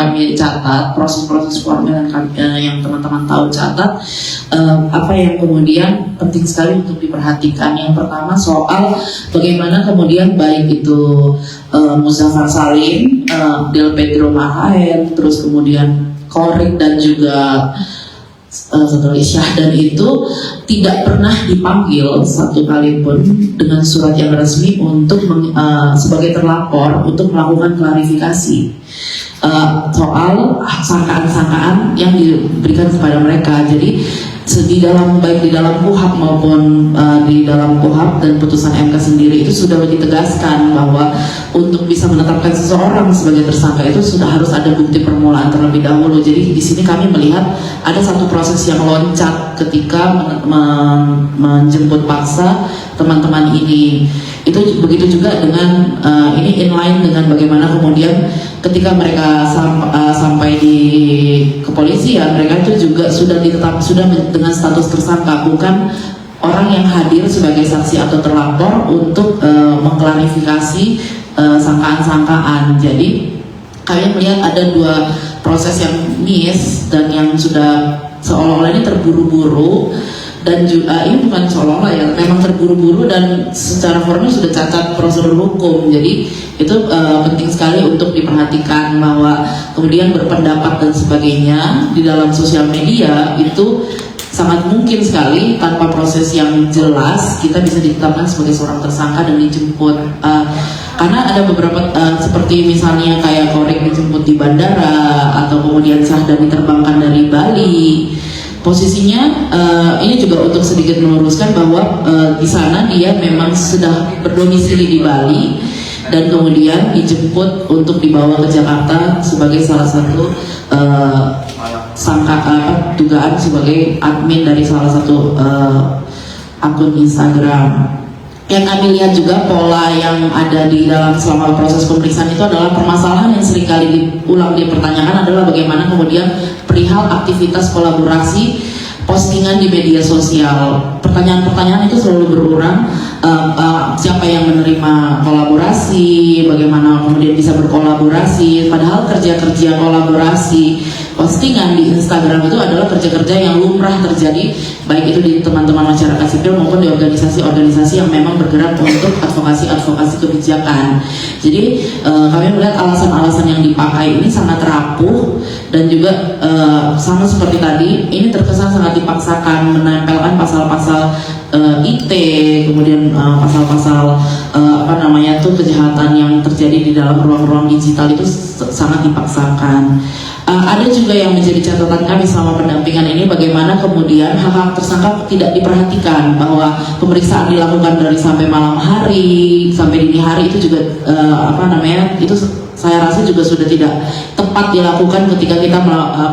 kami catat, proses-proses formal yang teman-teman tahu catat, apa yang kemudian penting sekali untuk diperhatikan. Yang pertama soal bagaimana kemudian baik itu Muzaffar Salim, Del Pedro Mahaen, terus kemudian Korik dan juga Saudara Syahdan itu tidak pernah dipanggil satu kali pun dengan surat yang resmi untuk sebagai terlapor untuk melakukan klarifikasi soal sangkaan-sangkaan yang diberikan kepada mereka. Jadi di dalam baik di dalam KUHP maupun di dalam KUHP dan putusan MK sendiri itu sudah ditegaskan bahwa untuk bisa menetapkan seseorang sebagai tersangka itu sudah harus ada bukti permulaan terlebih dahulu. Jadi di sini kami melihat ada satu proses yang loncat ketika menjemput paksa teman-teman ini. Itu begitu juga dengan ini inline dengan bagaimana kemudian ketika mereka sampai di kepolisian, mereka itu juga sudah dengan status tersangka, bukan orang yang hadir sebagai saksi atau terlapor untuk mengklarifikasi sangkaan-sangkaan. Jadi kami melihat ada dua proses yang miss dan yang sudah seolah-olah ini terburu-buru. Dan juga ini bukan seolah-olah ya, memang terburu-buru dan secara formal sudah cacat prosedur hukum. Jadi itu penting sekali untuk diperhatikan bahwa kemudian berpendapat dan sebagainya di dalam sosial media itu sangat mungkin sekali tanpa proses yang jelas kita bisa ditetapkan sebagai seorang tersangka dan dijemput. Karena ada beberapa seperti misalnya kayak Korik dijemput di bandara atau kemudian Syahdan diterbangkan dari Bali. Posisinya ini juga untuk sedikit meluruskan bahwa di sana dia memang sudah berdomisili di Bali dan kemudian dijemput untuk dibawa ke Jakarta sebagai salah satu dugaan sebagai admin dari salah satu akun Instagram. Yang kami lihat juga pola yang ada di dalam selama proses pemeriksaan itu adalah permasalahan yang seringkali diulang dipertanyakan adalah bagaimana kemudian perihal aktivitas kolaborasi postingan di media sosial. Pertanyaan-pertanyaan itu selalu berulang, siapa yang menerima kolaborasi, bagaimana kemudian bisa berkolaborasi, padahal kerja-kerja kolaborasi postingan di Instagram itu adalah kerja-kerja yang lumrah terjadi baik itu di teman-teman masyarakat sipil maupun di organisasi-organisasi yang memang bergerak untuk advokasi kebijakan. Jadi kami melihat alasan-alasan yang dipakai ini sangat rapuh dan juga sama seperti tadi ini terkesan sangat dipaksakan menempelkan pasal-pasal IT, kemudian pasal-pasal kejahatan yang terjadi di dalam ruang-ruang digital itu sangat dipaksakan. Ada juga yang menjadi catatan kami selama pendampingan ini bagaimana kemudian hak-hak tersangka tidak diperhatikan, bahwa pemeriksaan dilakukan dari sampai malam hari sampai dini hari itu juga itu saya rasa juga sudah tidak tepat dilakukan ketika kita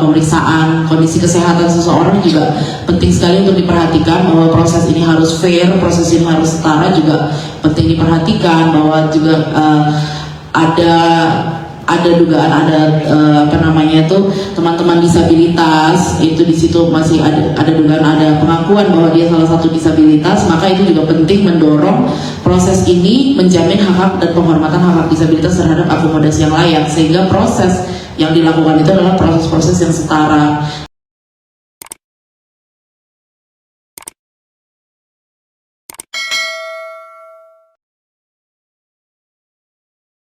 pemeriksaan kondisi kesehatan seseorang. Juga penting sekali untuk diperhatikan bahwa proses ini harus fair, proses ini harus setara, juga penting diperhatikan bahwa juga ada dugaan teman-teman disabilitas itu di situ masih ada dugaan ada pengakuan bahwa dia salah satu disabilitas, maka itu juga penting mendorong proses ini menjamin hak-hak dan penghormatan hak-hak disabilitas terhadap akomodasi yang layak, sehingga proses yang dilakukan itu adalah proses-proses yang setara.